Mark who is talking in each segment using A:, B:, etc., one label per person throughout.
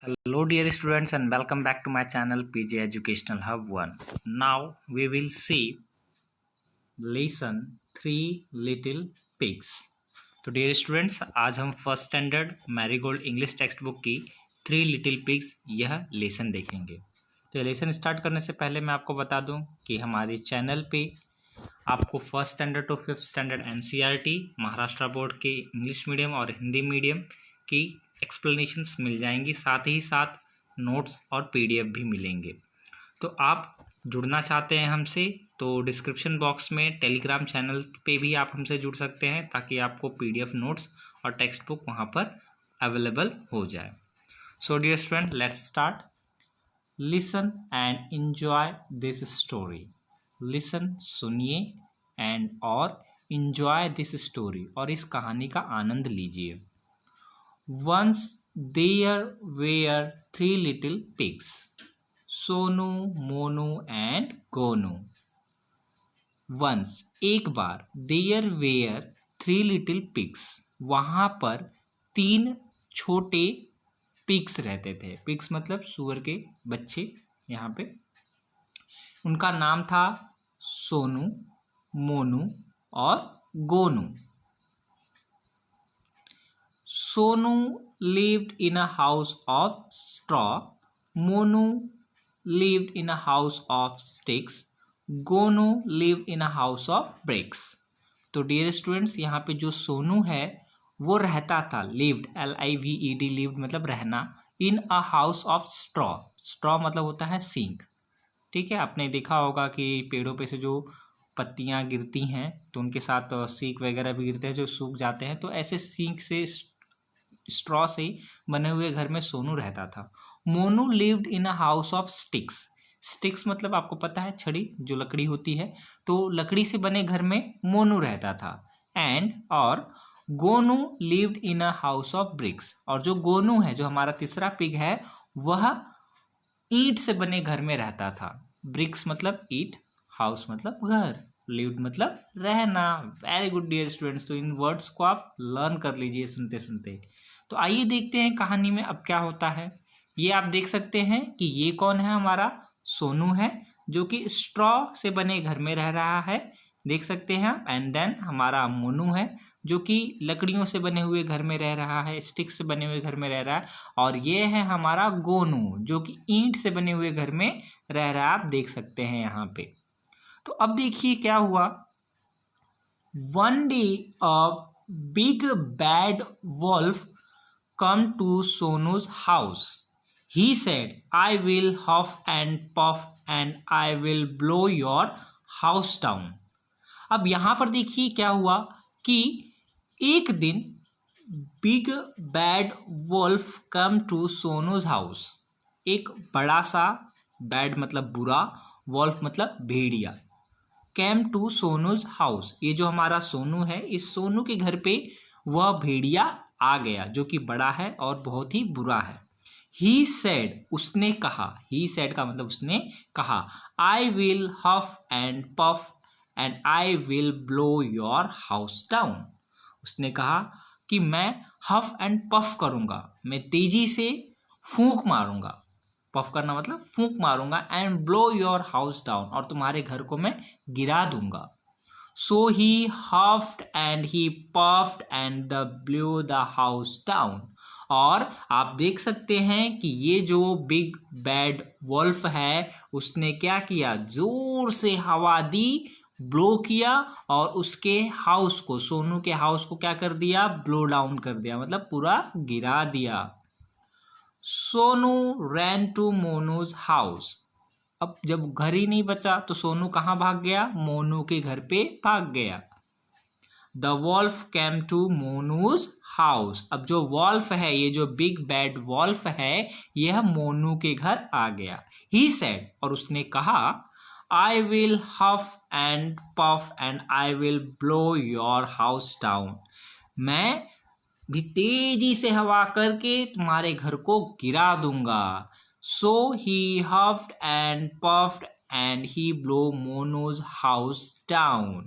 A: Hello dear students and welcome back to my channel PJ Educational Hub 1. Now we will see lesson 3 Little Pigs. तो dear students आज हम first standard marigold English text book की 3 little pigs यह lesson देखेंगे। तो ये lesson start करने से पहले मैं आपको बता दूं कि हमारे चैनल पे आपको first standard to fifth standard NCERT Maharashtra board के इंग्लिश मीडियम और हिंदी मीडियम की एक्सप्लेनेशंस मिल जाएंगी, साथ ही साथ नोट्स और पीडीएफ भी मिलेंगे। तो आप जुड़ना चाहते हैं हमसे तो डिस्क्रिप्शन बॉक्स में टेलीग्राम चैनल पे भी आप हमसे जुड़ सकते हैं ताकि आपको पीडीएफ नोट्स और टेक्स्ट बुक वहाँ पर अवेलेबल हो जाए। So dear student, let's start. Listen and enjoy this story. Listen सुनिए एंड और एंजॉय दिस स्टोरी और इस कहानी का आनंद लीजिए। Once there were 3 little pigs, Sonu, Monu and Gonu. Once एक बार, there were 3 little pigs, वहाँ पर 3 छोटे पिग्स रहते थे। पिग्स मतलब सूअर के बच्चे। यहाँ पे उनका नाम था सोनू, मोनू और Gonu. Sonu lived in a house of straw. Monu lived in a house of sticks. Gonu lived in a house of bricks. तो डियर स्टूडेंट्स, यहाँ पे जो सोनू है वो रहता था, lived LIVED, lived मतलब रहना, in a house of straw. straw मतलब होता है सींक। ठीक है, आपने देखा होगा कि पेड़ों पे से जो पत्तियां गिरती हैं तो उनके साथ सींक वगैरह भी गिरते हैं जो सूख जाते हैं, तो ऐसे सींक से स्ट्रॉ से बने हुए घर में सोनू रहता था। Monu lived in a house of sticks. Sticks मतलब आपको पता है छड़ी, जो लकड़ी होती है, तो लकड़ी से बने घर में मोनू रहता था। एंड और Gonu lived in a house of BRICS. और जो गोनू है, जो हमारा तीसरा पिग है, वह ईंट से बने घर में रहता था। ब्रिक्स मतलब ईंट, हाउस मतलब घर, लिव्ड मतलब रहना। Very good dear students. तो इन वर्ड्स को आप लर्न कर लीजिए सुनते सुनते। तो आइए देखते हैं कहानी में अब क्या होता है। ये आप देख सकते हैं कि ये कौन है, हमारा सोनू है जो कि स्ट्रॉ से बने घर में रह रहा है, देख सकते हैं आप। एंड देन हमारा मोनू है जो कि लकड़ियों से बने हुए घर में रह रहा है, स्टिक से बने हुए घर में रह रहा है। और ये है हमारा गोनू जो कि ईंट से बने हुए घर में रह रहा है, आप देख सकते हैं यहाँ पे। तो अब देखिए क्या हुआ। One day a big bad wolf come to Sonu's house. He said, I will huff and puff and I will blow your house down. अब यहाँ पर देखिए क्या हुआ कि एक दिन big bad wolf come to Sonu's house. एक बड़ा सा, बैड मतलब बुरा, वॉल्फ मतलब भेड़िया, कैम टू सोनूज हाउस। ये जो हमारा सोनू है, इस सोनू के घर पे वह भेड़िया आ गया जो कि बड़ा है और बहुत ही बुरा है। ही सेड, उसने कहा, ही सेड का मतलब उसने कहा, I will huff and puff and I will blow your house down. उसने कहा कि मैं हफ एंड पफ करूंगा, मैं तेजी से फूंक मारूंगा। पफ करना मतलब फूंक मारूंगा। And blow your house down, और तुम्हारे घर को मैं गिरा दूंगा। So he huffed and he puffed and blew the house down. और आप देख सकते हैं कि ये जो बिग बैड वॉल्फ है उसने क्या किया, जोर से हवा दी, ब्लो किया और उसके हाउस को, सोनू के हाउस को क्या कर दिया, ब्लो डाउन कर दिया, मतलब पूरा गिरा दिया। Sonu ran to Monu's house. अब जब घर ही नहीं बचा तो सोनू कहाँ भाग गया, मोनू के घर पे भाग गया। The wolf came to Monu's house. अब जो वॉल्फ है, ये जो बिग बैड वॉल्फ है, यह मोनू के घर आ गया। ही सेड, और उसने कहा, I will huff and puff and I will blow your house down. मैं भी तेजी से हवा करके तुम्हारे घर को गिरा दूंगा। So he huffed and puffed and he blew Mono's house down.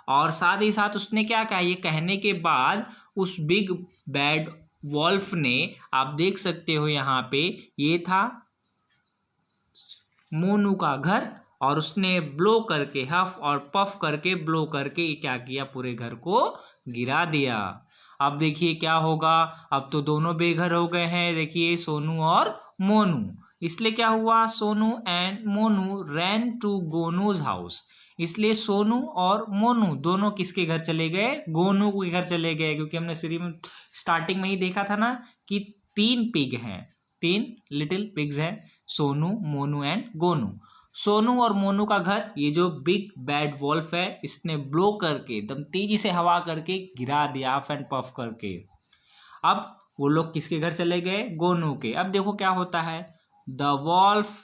A: और साथ ही साथ उसने क्या कहा, ये कहने के बाद उस बिग बैड वॉल्फ ने, आप देख सकते हो यहाँ पे, ये था मोनू का घर और उसने ब्लो करके, हफ और पफ करके, ब्लो करके क्या किया, पूरे घर को गिरा दिया। अब देखिए क्या होगा, अब तो दोनों बेघर हो गए हैं, देखिए सोनू और मोनू। इसलिए क्या हुआ, Sonu and Monu ran to Gonu's house. इसलिए सोनू और मोनू दोनों किसके घर चले गए, गोनू के घर चले गए, क्योंकि हमने सीरीज में स्टार्टिंग में ही देखा था ना कि 3 पिग हैं, 3 लिटिल पिग्स हैं, सोनू, मोनू एंड गोनू। सोनू और मोनू का घर ये जो बिग बैड वॉल्फ है इसने ब्लो करके, एकदम तेजी से हवा करके गिरा दिया, हफ एंड पफ करके। अब वो लोग किसके घर चले गए, गोनू के। अब देखो क्या होता है, the wolf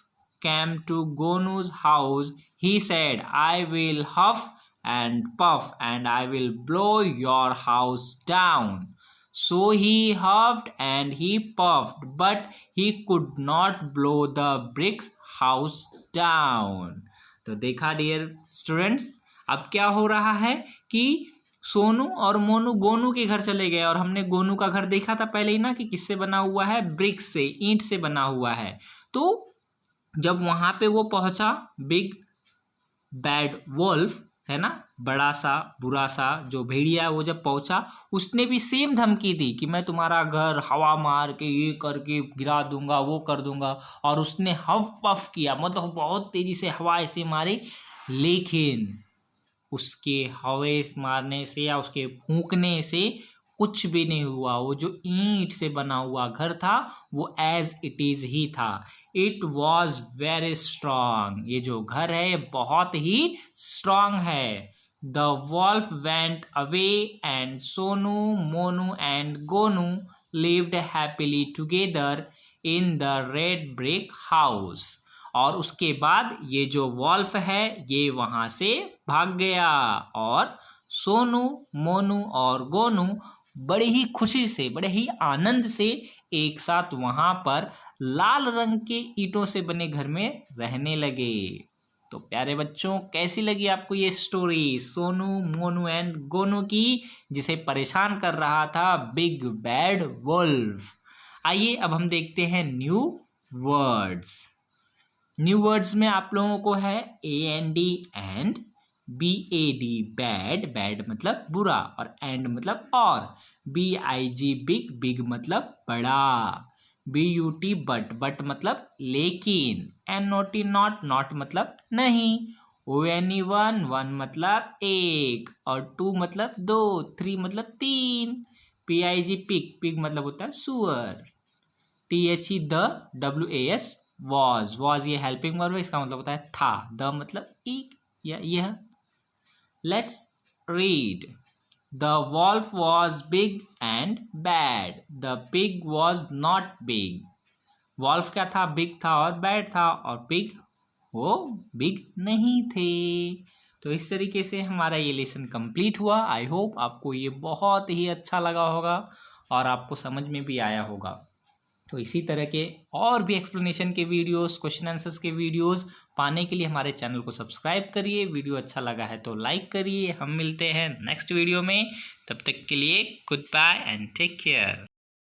A: came to Gonu's house, he said I will huff and puff and I will blow your house down. So he huffed and he puffed, but he could not blow the bricks house down. तो देखा dear students, अब क्या हो रहा है कि सोनू और मोनू गोनू के घर चले गए, और हमने गोनू का घर देखा था पहले ही ना कि किससे बना हुआ है, ब्रिक से, ईंट से बना हुआ है। तो जब वहां पे वो पहुंचा, बिग बैड वॉल्फ है ना, बड़ा सा बुरा सा जो भेड़िया, वो जब पहुंचा उसने भी सेम धमकी दी कि मैं तुम्हारा घर हवा मार के ये करके गिरा दूंगा, वो कर दूंगा। और उसने हफ पफ किया, मतलब बहुत तेजी से हवा ऐसे मारी, लेकिन उसके हवे मारने से या उसके फूंकने से कुछ भी नहीं हुआ। वो जो ईंट से बना हुआ घर था वो एज इट इज ही था। इट वॉज वेरी स्ट्रांग, ये जो घर है बहुत ही स्ट्रांग है। The wolf went away and Sonu, Monu and Gonu lived happily together in the red brick house. और उसके बाद ये जो वॉल्फ है ये वहां से भाग गया, और सोनू, मोनू और गोनू बड़े ही खुशी से, बड़े ही आनंद से एक साथ वहां पर लाल रंग के ईंटों से बने घर में रहने लगे। तो प्यारे बच्चों, कैसी लगी आपको ये स्टोरी, सोनू, मोनू एंड गोनू की, जिसे परेशान कर रहा था बिग बैड वुल्फ। आइए अब हम देखते हैं न्यू वर्ड्स। न्यू वर्ड्स में आप लोगों को है AND and, BAD bad, bad मतलब बुरा, और एंड मतलब और, BIG बिग, बिग मतलब बड़ा, BUT बट, बट मतलब लेकिन, NOT नॉट, नॉट मतलब नहीं, ONE वन मतलब एक, और 2 मतलब 2, 3 मतलब 3, PIG पिग, पिग मतलब होता है सुअर, THE द, WAS वॉज ये हेल्पिंग वर्ब है, इसका मतलब होता है था, द मतलब एक या यह। Let's read. The wolf was big and bad, the pig was not big. Wolf क्या था, बिग था और बैड था, और पिग वो बिग नहीं थे। तो इस तरीके से हमारा ये लेसन कंप्लीट हुआ। आई होप आपको ये बहुत ही अच्छा लगा होगा और आपको समझ में भी आया होगा। तो इसी तरह के और भी एक्सप्लेनेशन के वीडियोस, क्वेश्चन आंसर्स के वीडियोस पाने के लिए हमारे चैनल को सब्सक्राइब करिए। वीडियो अच्छा लगा है तो लाइक करिए। हम मिलते हैं नेक्स्ट वीडियो में, तब तक के लिए good bye and take care.